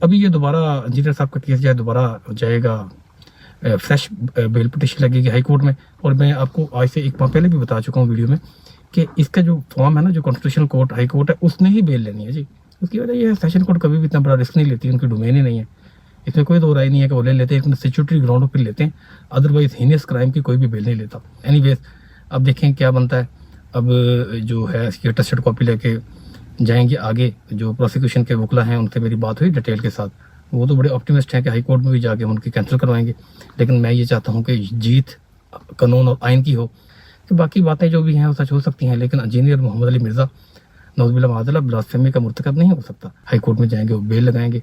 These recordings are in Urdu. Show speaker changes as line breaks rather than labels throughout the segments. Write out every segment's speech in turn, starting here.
ابھی یہ دوبارہ انجینئر صاحب کا کیس جائے دوبارہ جائے گا، فریش بیل پٹیشن لگے گی ہائی کورٹ میں. اور میں آپ کو آج سے ایک ماہ پہلے بھی بتا چکا ہوں ویڈیو میں کہ اس کا جو فارم ہے نا، جو کانسٹیٹیوشنل کورٹ ہائی کورٹ ہے، اس نے ہی بیل لینی ہے جی. اس کی وجہ یہ ہے سیشن کورٹ کبھی بھی اتنا بڑا رسک نہیں لیتی، ان کی ڈومین ہی نہیں ہے. اس میں کوئی دو رائے نہیں ہے کہ وہ لے لیتے ہیں، ایک اسٹیچوٹری گراؤنڈ پہ لیتے ہیں، ادروائز ہینیس کرائم کی کوئی بھی بیل نہیں لیتا. اینی ویز اب دیکھیں کیا بنتا ہے. اب جو ہے اس کی ٹسٹڈ کاپی لے کے جائیں گے آگے. جو پروسیکیوشن کے وکلا ہیں ان سے میری بات ہوئی ڈیٹیل کے ساتھ، وہ تو بڑے آپٹیمسٹ ہیں کہ ہائی کورٹ میں بھی جا کے ان کی کینسل کروائیں گے. لیکن میں یہ چاہتا ہوں کہ جیت قانون اور آئین کی ہو، کہ باقی باتیں جو بھی ہیں وہ سچ ہو سکتی ہیں، لیکن انجینئر محمد علی مرزا نعوذ باللہ معاذ اللہ بلاسفیمی کا مرتکب نہیں ہو سکتا. ہائی کورٹ میں جائیں گے، وہ بیل لگائیں گے،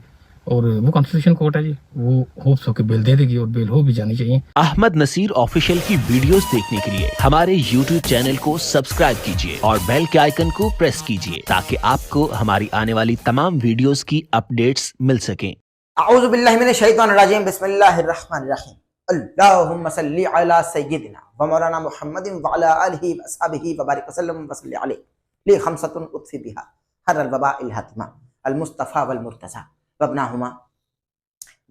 اور وہ کانسٹیٹیوشن کورٹ ہے جی، وہ ہوپس ہو کے بیل دے دے گی، اور بیل ہو بھی جانی چاہیے.
احمد نصیر آفیشیل کی ویڈیوز دیکھنے کے لیے ہمارے یوٹیوب چینل کو سبسکرائب کیجیے اور بیل کے آئیکن کو پریس کیجیے تاکہ آپ کو ہماری آنے والی تمام ویڈیوز کی اپڈیٹس مل سکیں.
اعوذ باللہ من الشیطان الرجیم، بسم اللہ الرحمن الرحیم. اللہم صلی علی سیدنا و مولانا محمد وعلی آلہ واصحابہ وبارک وسلم وصلی علیہ لخمسۃ اطفی بہا حر الوباء الحتمہ المصطفیٰ والمرتضی وابناہما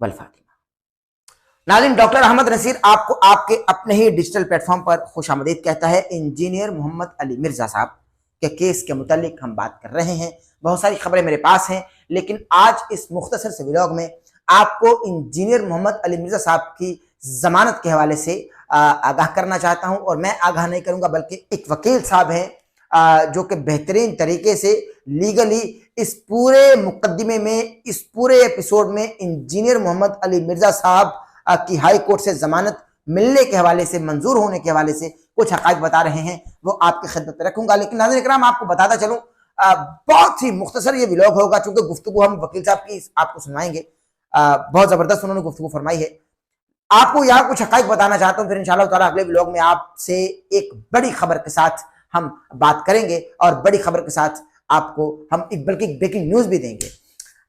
والفاطمہ. ناظرین، ڈاکٹر احمد نصیر آپ کو آپ کے اپنے ہی ڈیجیٹل پلیٹ فارم پر خوش آمدید کہتا ہے. انجینئر محمد علی مرزا صاحب کے کیس کے متعلق ہم بات کر رہے ہیں. بہت ساری خبریں میرے پاس ہیں، لیکن آج اس مختصر سے ولاگ میں آپ کو انجینئر محمد علی مرزا صاحب کی ضمانت کے حوالے سے آگاہ کرنا چاہتا ہوں. اور میں آگاہ نہیں کروں گا بلکہ ایک وکیل صاحب ہیں جو کہ بہترین طریقے سے لیگلی اس پورے مقدمے میں، اس پورے ایپیسوڈ میں انجینئر محمد علی مرزا صاحب کی ہائی کورٹ سے ضمانت ملنے کے حوالے سے، منظور ہونے کے حوالے سے کچھ حقائق بتا رہے ہیں، وہ آپ کی خدمت میں رکھوں گا. لیکن ناظرین کرام، آپ کو بتاتا چلوں، بہت ہی مختصر یہ ولاگ ہوگا چونکہ گفتگو ہم وکیل صاحب کی آپ کو سنوائیں گے. بہت زبردست انہوں نے گفتگو فرمائی ہے. آپ کو یہاں کچھ حقائق بتانا چاہتا ہوں، پھر انشاءاللہ تعالیٰ اگلے ولاگ میں آپ سے ایک بڑی خبر کے ساتھ ہم بات کریں گے، اور بڑی خبر کے ساتھ آپ کو ہم ایک بلکہ بریکنگ نیوز بھی دیں گے.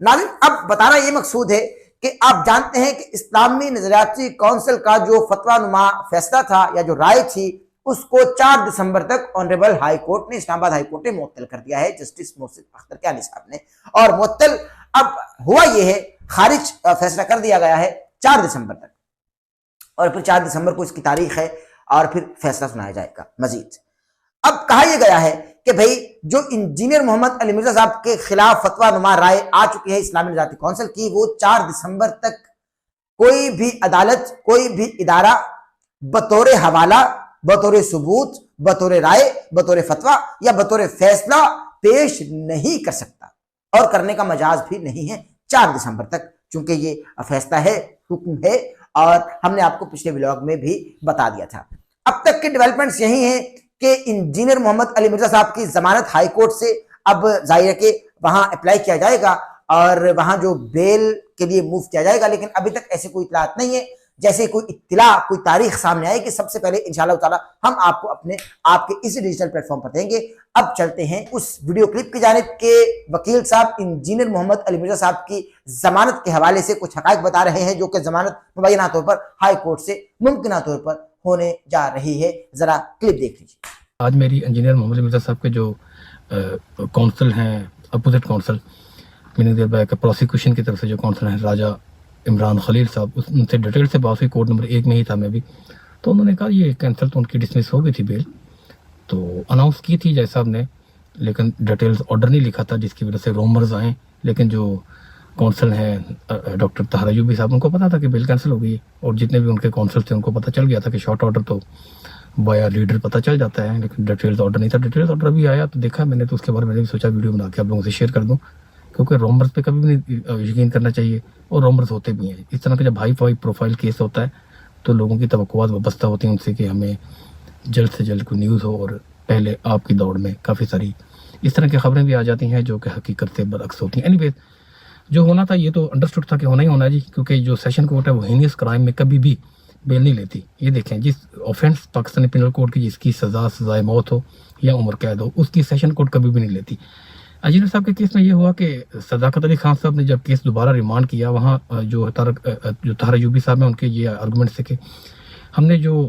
ناظرین، اب بتانا یہ مقصود ہے کہ آپ جانتے ہیں کہ اسلامی نظریاتی کونسل کا جو فتویٰ نما فیصلہ تھا یا جو رائے تھی، اس کو 4 دسمبر تک آنریبل ہائی کورٹ نے، اسلام آباد ہائی کورٹ نے معطل کر دیا ہے، جسٹس محسن اختر کیانی صاحب نے. اور معطل اب ہوا یہ ہے، خارج فیصلہ کر دیا گیا ہے 4 دسمبر تک، اور پھر 4 دسمبر کو اس کی تاریخ ہے، اور پھر فیصلہ سنایا جائے گا مزید. اب کہا یہ گیا ہے کہ بھئی جو انجینئر محمد علی مرزا صاحب کے خلاف فتویٰ نما رائے آ چکی ہے اسلامی نظریاتی کونسل کی، وہ 4 دسمبر تک کوئی بھی عدالت، کوئی بھی ادارہ بطور حوالہ، بطور ثبوت، بطور رائے، بطور فتویٰ یا بطور فیصلہ پیش نہیں کر سکتا، اور کرنے کا مجاز بھی نہیں ہے 4 دسمبر تک، چونکہ یہ فیصلہ ہے، حکم ہے، اور ہم نے آپ کو پچھلے ولاگ میں بھی بتا دیا تھا. اب تک کے ڈیولپمنٹس یہی ہیں کہ انجینئر محمد علی مرزا صاحب کی ضمانت ہائی کورٹ سے اب ظاہر ہے کہ وہاں اپلائی کیا جائے گا، اور وہاں جو بیل کے لیے موو کیا جائے گا. لیکن ابھی تک ایسی کوئی اطلاعات نہیں ہے. جیسے کوئی اطلاع، کوئی تاریخ سامنے آئے کہ سب سے پہلے انشاءاللہ تعالی ہم آپ کو آپ کے اسی ڈیجیٹل پلیٹ فارم پر دیں گے. اب چلتے ہیں اس ویڈیو کلپ کی جانب کہ وکیل صاحب انجینئر محمد علی مرزا صاحب کی ضمانت کے حوالے سے کچھ حقائق بتا رہے ہیں، جو کہ ضمانت مبینہ طور پر ہائی کورٹ سے ممکنہ طور پر ہونے جا رہی ہے. ذرا کلپ دیکھ لیجیے.
آج میری انجینئر محمد علی مرزا صاحب کے جو کونسل ہیں، opposite council meaning there by prosecution کی طرف سے جو کونسل ہیں راجہ عمران خلیل صاحب، ان سے ڈیٹیل سے بات ہوئی، کورٹ نمبر 1 میں ہی تھا میں بھی. تو انہوں نے کہا یہ کینسل تو ان کی ڈسمس ہو گئی تھی بیل، تو اناؤنس کی تھی جج صاحب نے، لیکن ڈیٹیلز آرڈر نہیں لکھا تھا، جس کی وجہ سے رومرز آئیں. لیکن جو کونسل ہیں ڈاکٹر طاہر ایوبی صاحب، ان کو پتا تھا کہ بیل کینسل ہو گئی ہے، اور جتنے بھی ان کے کونسل تھے ان کو پتہ چل گیا تھا کہ شارٹ آرڈر تو بایا لیڈر پتہ چل جاتا ہے، لیکن ڈیٹیلز آرڈر نہیں تھا. ڈیٹیلز آرڈر بھی آیا تو دیکھا میں نے، تو اس کے بارے میں نے بھی سوچا ویڈیو بنا کے آپ لوگوں سے شیئر کر دوں، کیونکہ رومرز پہ کبھی بھی نہیں یقین کرنا چاہیے، اور رومرز ہوتے بھی ہیں. اس طرح کا جب ہائی پروفائل کیس ہوتا ہے تو لوگوں کی توقعات وابستہ ہوتی ہیں ان سے کہ ہمیں جلد سے جلد کوئی نیوز ہو، اور پہلے آپ کی دوڑ میں کافی ساری اس طرح کی خبریں بھی آ جاتی ہیں جو کہ حقیقت سے برعکس ہوتی ہیں. اینی ویز جو ہونا تھا یہ تو انڈرسٹوڈ تھا کہ ہونا ہی ہونا ہے جی، کیونکہ جو سیشن کورٹ ہے وہ ہینیس کرائم میں کبھی بھی بیل نہیں لیتی. یہ دیکھیں، جس آفینس پاکستانی پینل کوڈ کی جس کی سزائے موت ہو یا عمر قید ہو، اس کی سیشن کورٹ کبھی بھی نہیں لیتی. انجینئر صاحب کے کیس میں یہ ہوا کہ صداقت علی خان صاحب نے جب کیس دوبارہ ریمانڈ کیا، وہاں جو طاہر ایوبی صاحب ہیں ان کے یہ آرگومنٹ سے کہ ہم نے جو